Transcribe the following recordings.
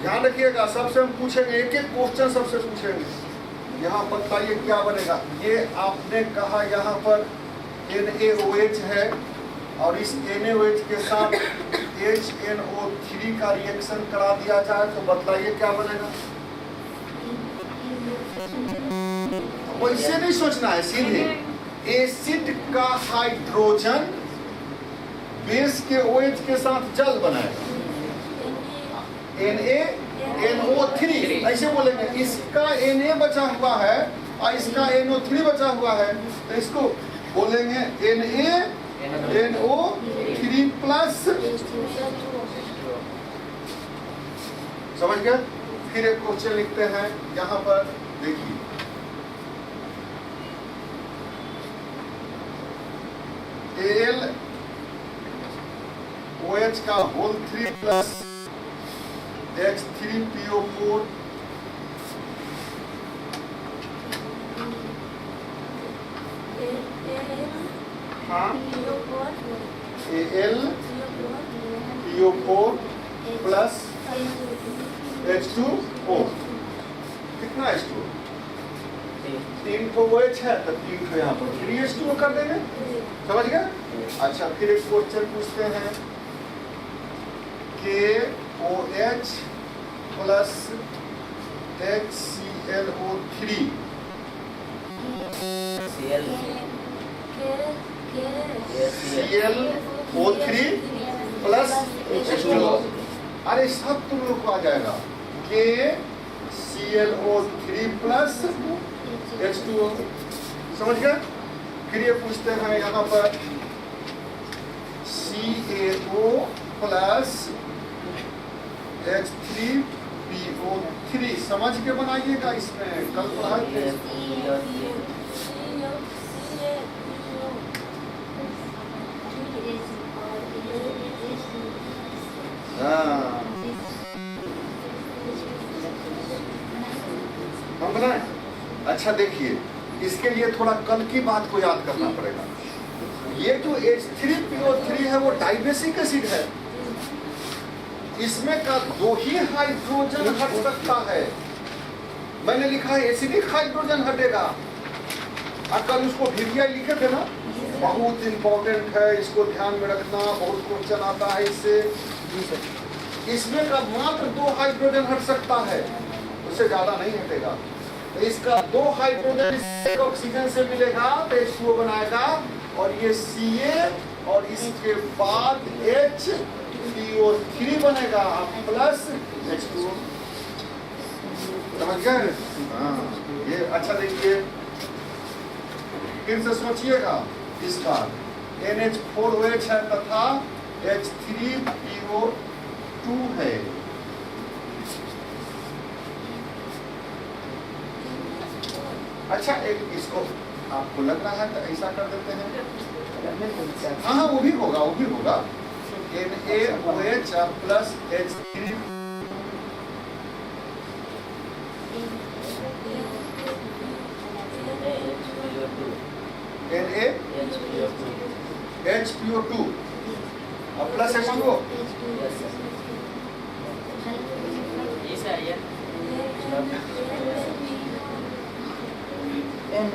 ध्यान रखिएगा, सबसे हम पूछेंगे, एक एक क्वेश्चन सबसे पूछेंगे। यहाँ बताइए क्या बनेगा। ये आपने कहा यहाँ पर NaOH है और इस NaOH के साथ HNO3 का रिएक्शन करा दिया जाए तो बताइए क्या बनेगा। वैसे नहीं सोचना है, सीधे एसिड का हाइड्रोजन बेस के OH के साथ जल बनाएगा, NaNO3 ऐसे बोलेंगे। इसका Na बचा हुआ है और इसका NO3 बचा हुआ है तो इसको बोलेंगे NaNO3 प्लस। समझ गए। फिर एक क्वेश्चन लिखते हैं यहाँ पर, देखिए AlOH का होल 3 प्लस H3PO4 हाँ AlPO4 प्लस H2O। कितना H2O? 3 को OH है तो 3 को यहाँ पर 3H2O कर देंगे। समझ गए। अच्छा फिर एक क्वेश्चन पूछते हैं, KOH plus HClO3 ClO3 plus H2O। अरे सब तुम लोग को आ जाएगा, KClO3 प्लस H2O। समझ गए। फिर ये पूछते हैं यहाँ पर CaO प्लस H3PO3। समझ के बनाइएगा, इसमें कल पढ़ाए थे। हम बनाए। अच्छा देखिए, इसके लिए थोड़ा कल की बात को याद करना पड़ेगा। ये जो H3PO3 है वो डाइबेसिक एसिड है, इसमें का 2 ही हाइड्रोजन हट सकता है। मैंने लिखा है एसिडिक हाइड्रोजन हटेगा, और कल उसको VVI लिखे थे ना, बहुत इंपॉर्टेंट है, इसको ध्यान में रखना, बहुत क्वेश्चन आता है इससे। इसमें का मात्र 2 हाइड्रोजन हट सकता है, उससे ज्यादा नहीं हटेगा। तो इसका 2 हाइड्रोजन ऑक्सीजन से मिलेगा तो H2O बनाएगा, और ये Ca और इसके बाद HCO3 बनेगा प्लस H2O। समझ गए। ये अच्छा देखिए, फिर से सोचिएगा, इसका NH4OH है तथा H3PO2 है। अच्छा एक इसको आपको लग रहा है तो ऐसा कर देते हैं। हाँ हाँ वो भी होगा, वो भी होगा। NaOH प्लस H3 NaHPO2 और प्लस H2O।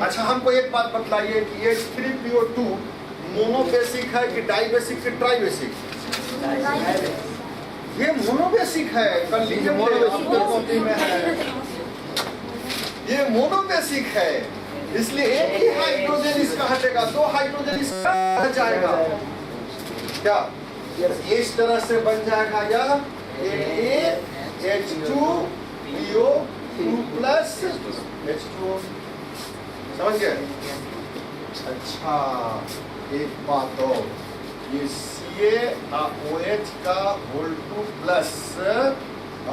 अच्छा हमको एक बात बतलाइए कि H3PO2 मोनोबेसिक है कि डाइबेसिक कि ट्राइबेसिक? ये मोनोबेसिक है, कल लीजिए मोनोबेसिक में है, ये मोनोबेसिक है, इसलिए एक ही हाइड्रोजन इसका हटेगा, 2 हाइड्रोजन इसका हट जाएगा। क्या इस तरह से बन जाएगा यह NaH2PO2 प्लस H2O। समझ गए। अच्छा एक बात और, ये CaOH का होल 2 प्लस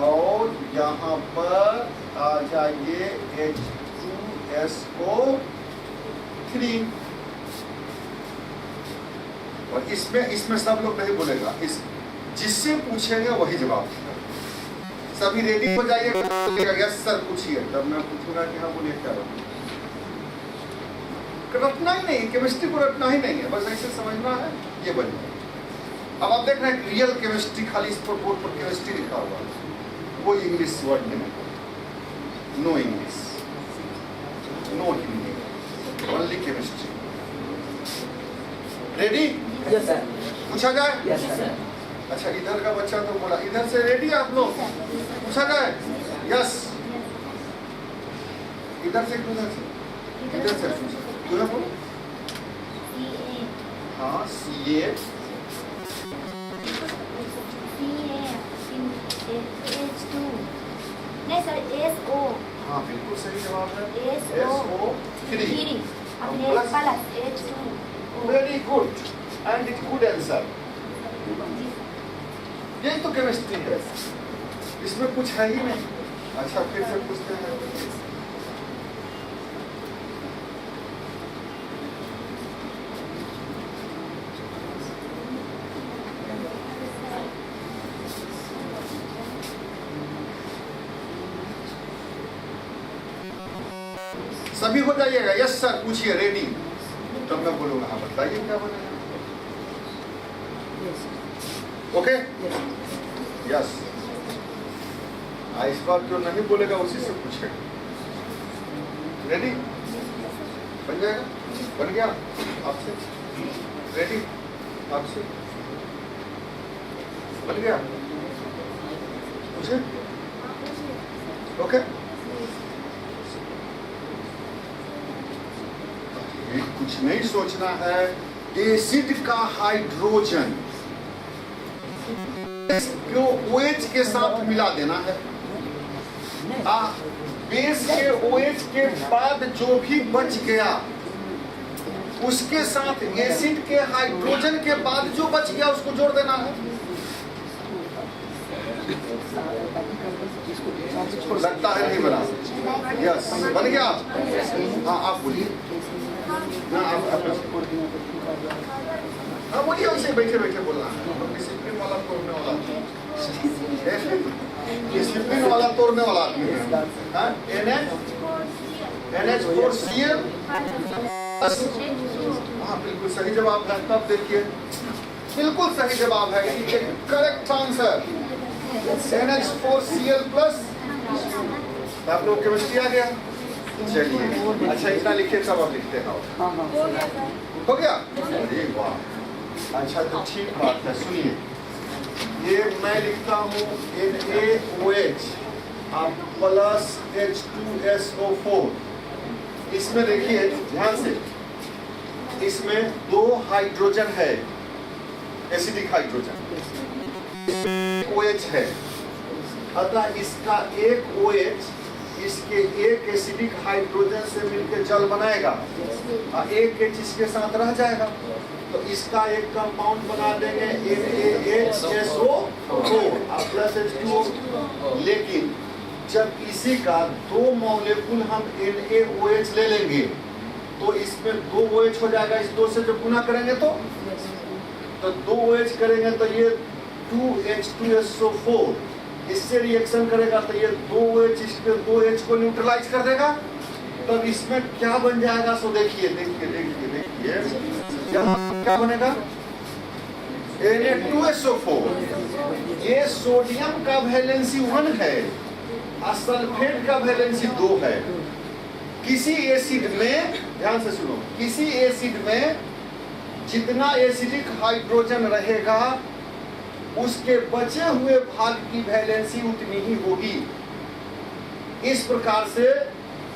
और यहाँ पर आ जाइए H2SO3, और इसमें सब लोग नहीं बोलेगा, इस जिससे पूछेंगे वही जवाब। सभी रेडी हो जाइएगा। यस सर पूछिए, तब मैं पूछूंगा कि हाँ बोलिए क्या रटना ही नहीं, केमिस्ट्री को रटना ही नहीं है, बस ऐसे समझना है, ये बन जाए। अब आप देख रहे हैं रियल केमिस्ट्री, खाली इस पर बोर्ड पर केमिस्ट्री लिखा हुआ है, कोई इंग्लिश वर्ड नहीं, no English, no Hindi, only chemistry. Ready? Yes sir. पूछा जाए? Yes sir. अच्छा, इधर का बच्चा तो बोला, इधर से रेडी आप लोग? पूछा जाए? यस। इधर से किधर से? इधर से पूछा बोलो। हाँ, CA H2 नहीं सर, SO। हाँ, बिल्कुल सही जवाब है। SO3 plus H2। Very good and it good answer. यही तो केमिस्ट्री है, इसमें कुछ है ही नहीं। अच्छा, फिर से पूछते हैं। सभी हो जाइएगा। यस सर, पूछिए। रेडी? तब मैं बोलूंगा हाँ बताइए क्या बनेगा। ओके? यस। इस बार जो नहीं बोलेगा उसी से पूछेगा। रेडी? बन जाएगा? बन गया आपसे? रेडी? आपसे बन गया? पूछे? ओके? कुछ नहीं सोचना है। एसिड का हाइड्रोजन को OH के साथ मिला देना है। बेस के OH के बाद जो भी बच गया उसके साथ एसिड के हाइड्रोजन के बाद जो बच गया उसको जोड़ देना है। लगता है नहीं बना? यस, बन गया। हाँ, आप बोलिए। हाँ, बोलिए। वैसे बैठे बैठे बोलना है। डिसिप्लिन वाला तोड़ने वाला, डिसिप्लिन वाला तोड़ने वाला आदमी है। NH4Cl। हाँ, बिल्कुल सही जवाब है। तब देखिए, बिल्कुल सही जवाब है। Correct answer NH4Cl plus. आप लोग केमिस्ट्री आ गया? चलिए, अच्छा इतना लिखे, सब आप लिखते हैं। हो गया? अरे वाह, अच्छा तो ठीक बात है। सुनिए, ये मैं लिखता हूँ NaOH प्लस H2SO4। इसमें देखिए ध्यान से, इसमें 2 हाइड्रोजन है, एसिडिक हाइड्रोजन, OH है। अतः इसका एक OH इसके एक एसिडिक हाइड्रोजन से मिलकर जल बनाएगा और एक H इसके साथ रह जाएगा। तो इसका एक कंपाउंड बना देंगे NaHSO4 प्लस H2O। लेकिन जब इसी का 2 मॉलिक्यूल हम NaOH ले लेंगे तो इसमें 2 OH हो जाएगा। इस 2 से जब गुना करेंगे तो 2 OH करेंगे तो ये 2H2SO4 इससे रिएक्शन करेगा तो ये 2H इसके 2H को न्यूट्रलाइज कर देगा। तब इसमें क्या बन जाएगा? सो देखिए देखिए देखिए देखिए, क्या बनेगा? Na2SO4। ये सोडियम का वैलेंसी 1 है और सल्फेट का वैलेंसी 2 है। किसी एसिड में, ध्यान से सुनो, किसी एसिड में जितना एसिडिक हाइड्रोजन रहेगा उसके बचे हुए भाग की वैलेंसी उतनी ही होगी। इस प्रकार से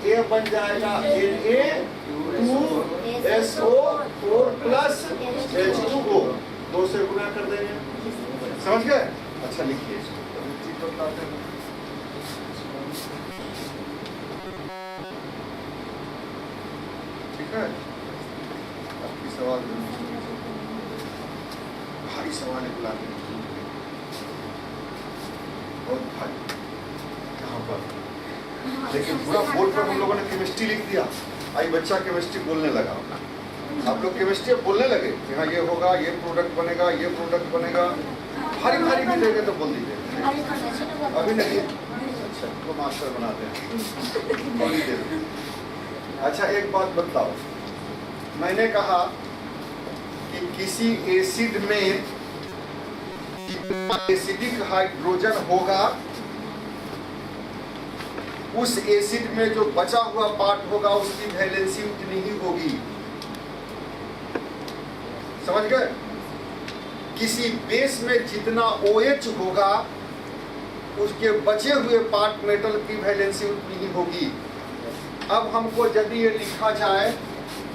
ये बन जाएगा Na2SO4 प्लस H2O। 2 से गुना कर देंगे। समझ गए? अच्छा लिखिए। ठीक है, आपकी सवाल भारी सवाल है। बुला बहुत भारी यहाँ पर, लेकिन पूरा बोर्ड पर हम लोगों ने केमिस्ट्री लिख दिया। आई बच्चा केमिस्ट्री बोलने लगा। आप लोग केमिस्ट्री बोलने लगे कि हाँ ये होगा, ये प्रोडक्ट बनेगा, ये प्रोडक्ट बनेगा। भारी भारी भी देंगे तो बोल दीजिए। अभी नहीं? अच्छा, तो मास्टर बनाते हैं। अच्छा, एक बात बताओ, मैंने कहा कि किसी एसिड में एसिडिक हाइड्रोजन होगा उस एसिड में जो बचा हुआ पार्ट होगा उसकी वैलेंसी उतनी ही होगी। समझ गए? किसी बेस में जितना OH होगा उसके बचे हुए पार्ट मेटल की वैलेंसी उतनी ही होगी। अब हमको यदि ये लिखा जाए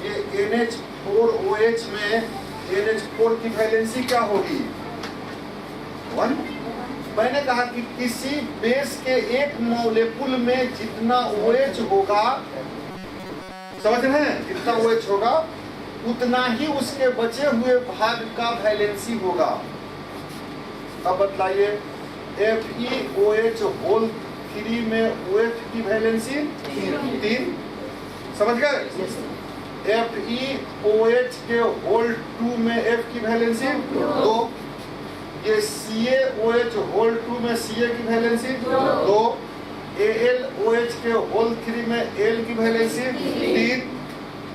ये NH4OH में NH4 की वैलेंसी क्या होगी? 1। मैंने कहा कि किसी बेस के एक मॉलिक्यूल में जितना OH होगा, समझ रहे हैं, जितना OH होगा उतना ही उसके बचे हुए भाग का वैलेंसी होगा। अब बतलाइए FeOH होल 3 में OH की वैलेंसी 3, समझ गए? FeOH के होल 2 में F की वैलेंसी 2, ये CaOH होल 2 में Ca की वैलेंसी 2, AlOH के होल 3 में L की वैलेंसी 3,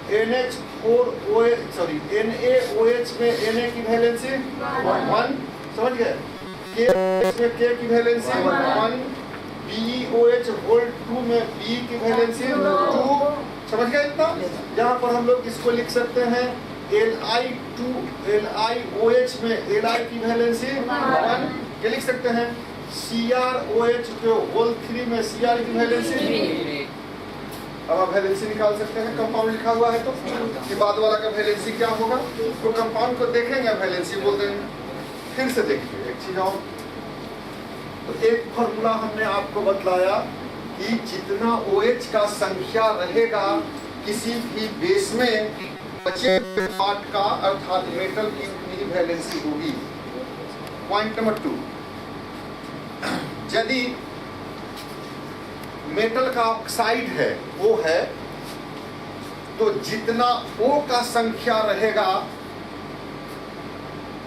NaOH में Na की वैलेंसी 1, समझ गए? KOH में K की वैलेंसी 1, BeOH होल 2 में B की वैलेंसी 2, समझ गए इतना? यहाँ पर हम लोग इसको लिख सकते हैं LiOH में Li की वैलेंसी 1, ये लिख सकते हैं CrOH के होल 3 में Cr की वैलेंसी। अब आप वैलेंसी निकाल सकते हैं, कंपाउंड लिखा हुआ है तो कि बाद वाला का वैलेंसी क्या होगा। तो कंपाउंड को देखेंगे, वैलेंसी बोलते हैं। फिर से देखिए एक चीज और, तो एक फॉर्मूला हमने आपको बतलाया कि जितना OH का संख्या रहेगा किसी भी बेस में बचे हुए पार्ट का अर्थात मेटल की उतनी वैलेंसी होगी। पॉइंट नंबर 2, यदि मेटल का ऑक्साइड है वो है तो जितना O का संख्या रहेगा,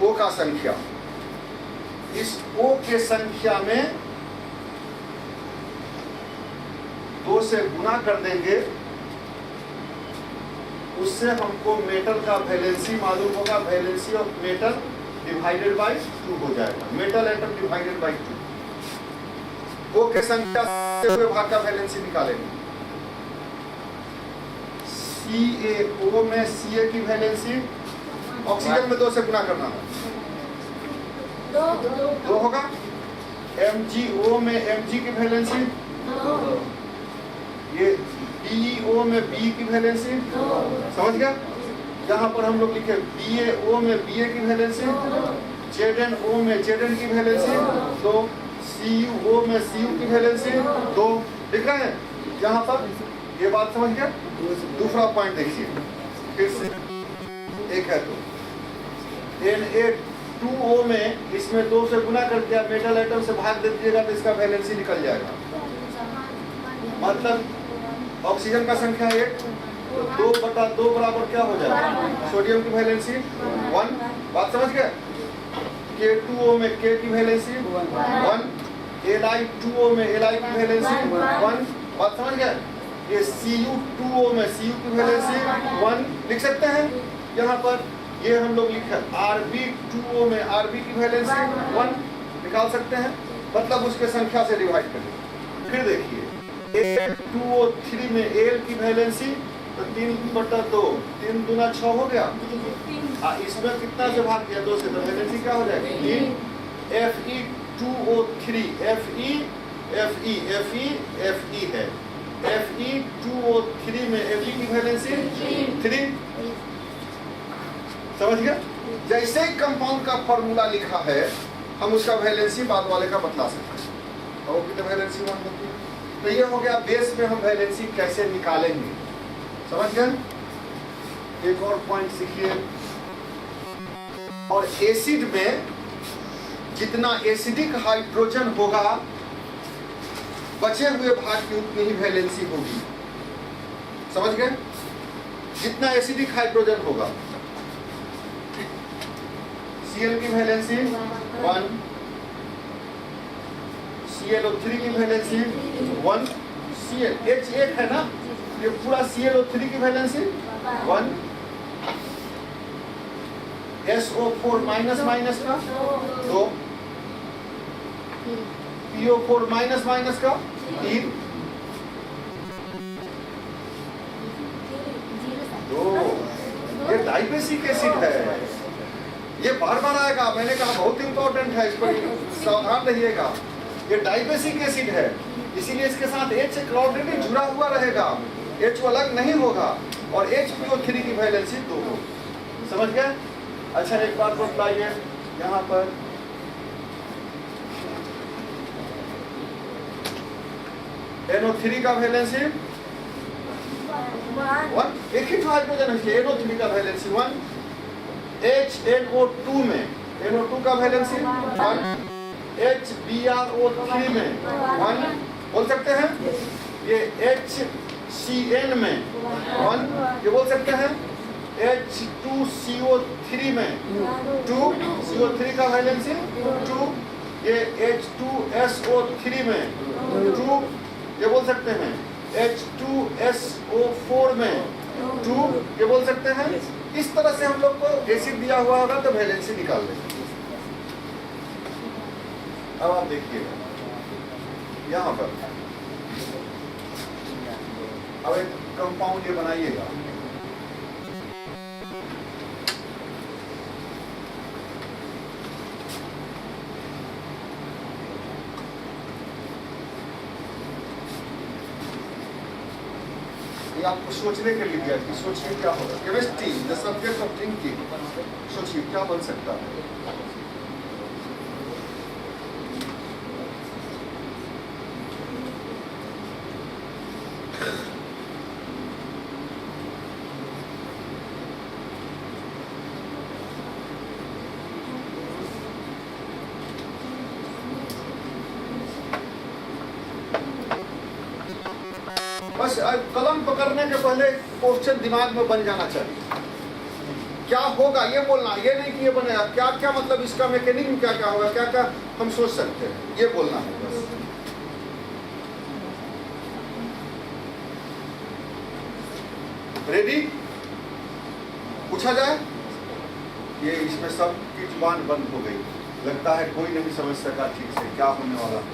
O का संख्या, इस O के संख्या में 2 से गुना कर देंगे, उससे हमको मेटल का वैलेंसी मालूम होगा। Valency of metal divided by 2 हो जाएगा, metal atom divided by 2। O के संख्या से हुए भाग का वैलेंसी निकालेंगे। CaO में Ca की वैलेंसी ऑक्सीजन में 2 से गुना करना है, 2 होगा। MgO में Mg की वैलेंसी, ये BeO में B की वैलेंसी, समझ गया? यहाँ पर हम लोग लिखे BaO में Ba की वैलेंसी, ZnO में Zn की वैलेंसी 2, CuO में Cu की वैलेंसी 2, लिख रहे हैं यहाँ पर। ये बात समझ गया? दूसरा पॉइंट देखिए फिर से, एक है तो Na2O में इसमें 2 से गुना करके आप मेटल आइटम से भाग दे दीजिएगा तो इसका वैलेंसी निकल जाएगा। मतलब ऑक्सीजन का संख्या 1 तो 2/2 बराबर क्या हो जाएगा? सोडियम की वैलेंसी 1। बात समझ गए? K2O में K की वैलेंसी 1, Li2O में Li की वैलेंसी 1। बात समझ गए? ये Cu2O में Cu की वैलेंसी 1 लिख सकते हैं यहाँ पर। ये हम लोग लिखे Rb2O में Rb की वैलेंसी 1 निकाल सकते हैं, मतलब उसके संख्या से डिवाइड करें। फिर देखिए Al2O3 में Al की वैलेंसी तो 3/2, 3 दूना 6 हो गया। इसमें कितना से भाग दिया? 2 से, तो वैलेंसी क्या हो जाएगी? 3। Fe2O3 Fe है, Fe2O3 में Fe की वैलेंसी 3, समझ गया? जैसे ही कंपाउंड का फॉर्मूला लिखा है हम उसका वैलेंसी बाद वाले का बतला सकते हैं और कितने वैलेंसी 1 होती है। तो ये हो गया बेस में हम वैलेंसी कैसे निकालेंगे, समझ गए? एक और पॉइंट सीखिए। और एसिड में जितना एसिडिक हाइड्रोजन होगा बचे हुए भाग की उतनी ही वैलेंसी होगी, समझ गए? जितना एसिडिक हाइड्रोजन होगा, Cl की वैलेंसी 1, ClO3 की वैलेंसी 1, Cl H1 है ना, ये पूरा ClO3 की वैलेंसी 1, SO4 माइनस का 2, PO4 माइनस का 3, दो। ये डाइबेसिक एसिड है, ये बार बार आएगा, मैंने कहा बहुत इंपॉर्टेंट है, इस पर सावधान रहिएगा। ये डाइबेसिक एसिड है, इसीलिए इसके साथ H ऑलरेडी जुड़ा हुआ रहेगा, H अलग नहीं होगा, और HPO3 की वैलेंसी 2 हो। समझ गए? अच्छा एक बात बताइए, यहाँ पर NO3 का वैलेंसी 1, एक ही हाइड्रोजन है, NO3 का वैलेंसी 1, HNO2 में NO2 का वैलेंसी 1, HBRO3 में 1, बोल सकते हैं? ये HCN में 1, ये बोल सकते हैं? H2CO3 में 2, CO3 का वैलेंसी 2, ये H2SO3 में 2, ये बोल सकते हैं? H2SO4 में 2, ये बोल सकते हैं? इस तरह से हम लोग को एसिड दिया हुआ होगा तो वैलेंसी निकाल देंगे। अब आप देखिएगा यहाँ पर, अब एक कंपाउंड ये बनाइएगा, आपको सोचने के लिए दिया कि सोचिए क्या होगा। Chemistry the subject of thinking, सोचिए क्या बन सकता है। बस कलम पकड़ने के पहले क्वेश्चन दिमाग में बन जाना चाहिए, क्या होगा ये बोलना, ये नहीं कि ये बनेगा, क्या क्या मतलब इसका मैकेनिज्म क्या क्या होगा, क्या क्या हम सोच सकते हैं, ये बोलना है बस। रेडी? पूछा जाए? ये इसमें सब की जुबान बंद हो गई, लगता है कोई नहीं समझ सका ठीक से क्या होने वाला है।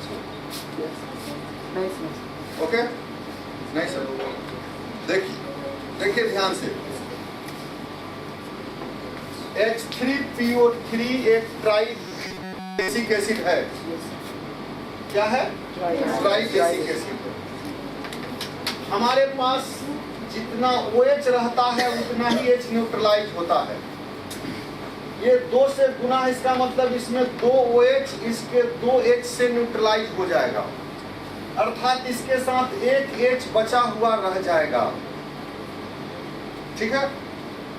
ओके, नहीं सर, देखिए ध्यान से, H3PO3 एक ट्राइडेसिक एसिड है। क्या है? ट्राइडेसिक एसिड है। हमारे पास जितना OH रहता है उतना ही H न्यूट्रलाइज होता है। ये 2 से गुना, इसका मतलब इसमें 2 OH इसके 2 H से न्यूट्रलाइज हो जाएगा, अर्थात इसके साथ एक H बचा हुआ रह जाएगा। ठीक है,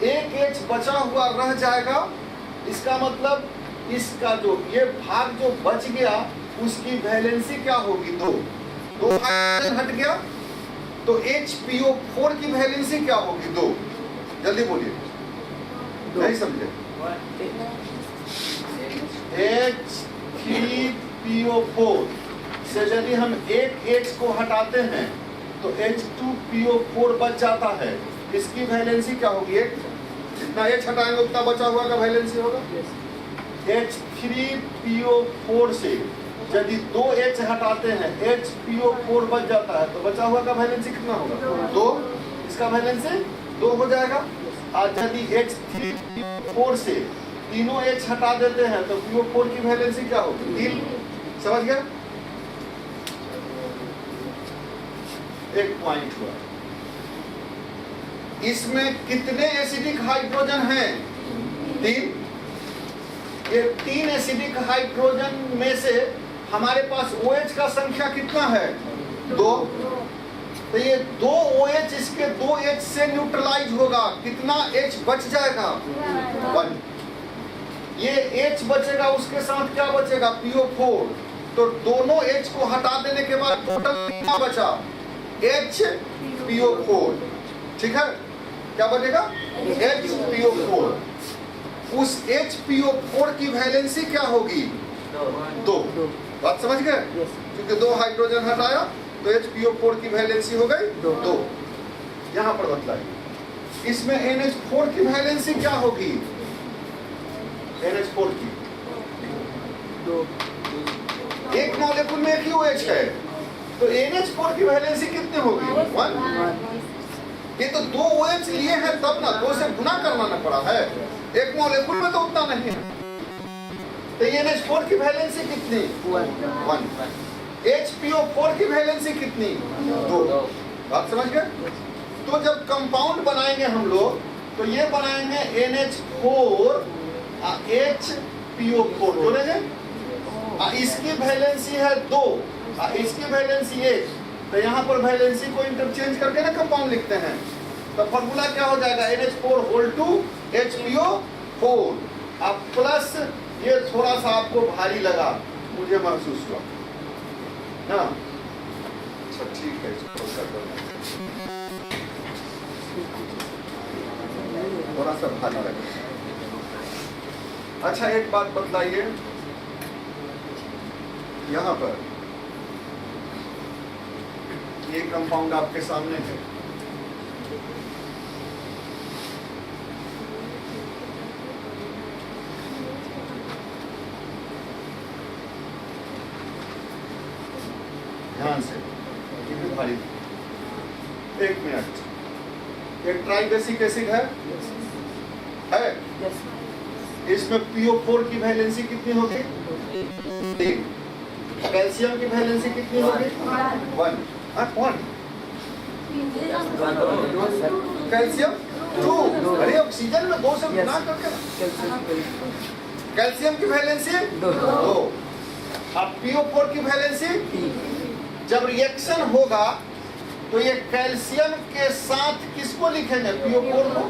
एक H बचा हुआ रह जाएगा, इसका मतलब इसका जो ये भाग जो बच गया उसकी वैलेंसी क्या होगी? 2 हाइड्रोजन हट गया तो HPO4 की वैलेंसी क्या होगी? 2। जल्दी बोलिए, नहीं समझे? H3PO4 से यदि हम एक H को हटाते हैं तो H2PO4 बच जाता है, इसकी वैलेंसी क्या होगी? 1। जितना H हटाएंगे उतना बचा हुआ का वैलेंसी होगा। H3PO4 से यदि 2 H हटाते हैं, HPO4 बच जाता है, तो बचा हुआ का वैलेंसी कितना होगा? 2। इसका वैलेंसी 2 हो जाएगा। और यदि H3PO4 से तीनों H हटा देते हैं तो PO4 की वैलेंसी क्या होगी? 3। समझ गया? एक पॉइंट हुआ। इसमें कितने एसिडिक हाइड्रोजन हैं? 3। ये 3 एसिडिक हाइड्रोजन में से हमारे पास OH का संख्या कितना है? 2। तो ये 2 OH इसके 2 H से न्यूट्रलाइज होगा, कितना H बच जाएगा? 1। ये H बचेगा, उसके साथ क्या बचेगा? PO4। तो दोनों H को हटा देने के बाद टोटल कितना बचा? HPO4। ठीक है, क्या बचेगा? HPO4। उस HPO4 की वैलेंसी क्या होगी? 2। बात समझ गए? क्योंकि 2 हाइड्रोजन हटाया तो HPO4 की वैलेंसी हो गई 2। यहाँ पर बतलाइए, इसमें NH4 की वैलेंसी क्या होगी? NH4 की 2। एक मॉलिक्यूल में एक ही OH है, तो NH4 की वैलेंसी कितनी होगी? 1। ये तो 2 OH लिए हैं तब ना, 2 से गुना करना ना पड़ा है, एक मॉलिक्यूल में तो उतना नहीं है। तो ये NH4 की वैलेंसी कितनी? 1। HPO4 की वैलेंसी कितनी? 2। बात समझ गए? तो जब कंपाउंड बनाएंगे हम लोग तो ये बनाएंगे NH4 HPO4 जोड़ेंगे। इसकी वैलेंसी है 2, इसकी वैलेंसी 1, तो यहाँ पर वैलेंसी को इंटरचेंज करके ना कंपाउंड लिखते हैं। तो फॉर्मूला क्या हो जाएगा? NH4 HPO4। अब प्लस ये थोड़ा सा आपको भारी लगा, मुझे महसूस हुआ ना। अच्छा ठीक है, थोड़ा सा भारी लगा। अच्छा एक बात बतलाइए, यहाँ पर ये कंपाउंड आपके सामने है, ध्यान से, कितनी भारी। एक मिनट, ये ट्राइबेसिक एसिड है, इसमें PO4 की वैलेंसी कितनी होगी? 3। कैल्शियम की वैलेंसी कितनी होगी? 1। कैल्शियम 2। अरे ऑक्सीजन में 2 से गुना करके ना। कैल्शियम की वैलेंसी 2। अब PO4 की वैलेंसी, जब रिएक्शन होगा तो ये कैल्शियम के साथ किसको लिखेंगे? PO4 को।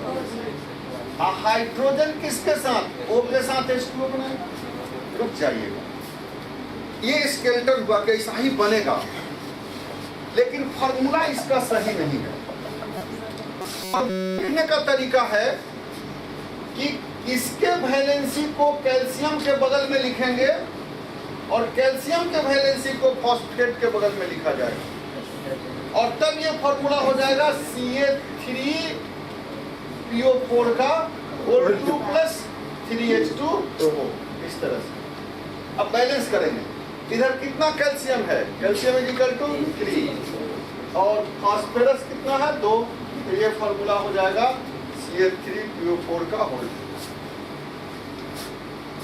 हाइड्रोजन किसके साथ? O के साथ H2O बनाएंगे। रुक जाइएगा, ये स्केलेटन हुआ कि ऐसा ही बनेगा, लेकिन फॉर्मूला इसका सही नहीं है। लिखने का तरीका है कि इसके वैलेंसी को कैल्शियम के बगल में लिखेंगे और कैल्शियम के वैलेंसी को फॉस्फेट के बगल में लिखा जाएगा, और तब ये फॉर्मूला हो जाएगा CH3PO4 का होल 2 प्लस 3H2O। इस तरह से अब बैलेंस करेंगे। इधर कितना कैल्शियम है? कैल्शियम इज इक्वल टू 3 और फास्फोरस कितना है? 2। तो ये फॉर्मूला हो जाएगा CH3PO4 का होल 2।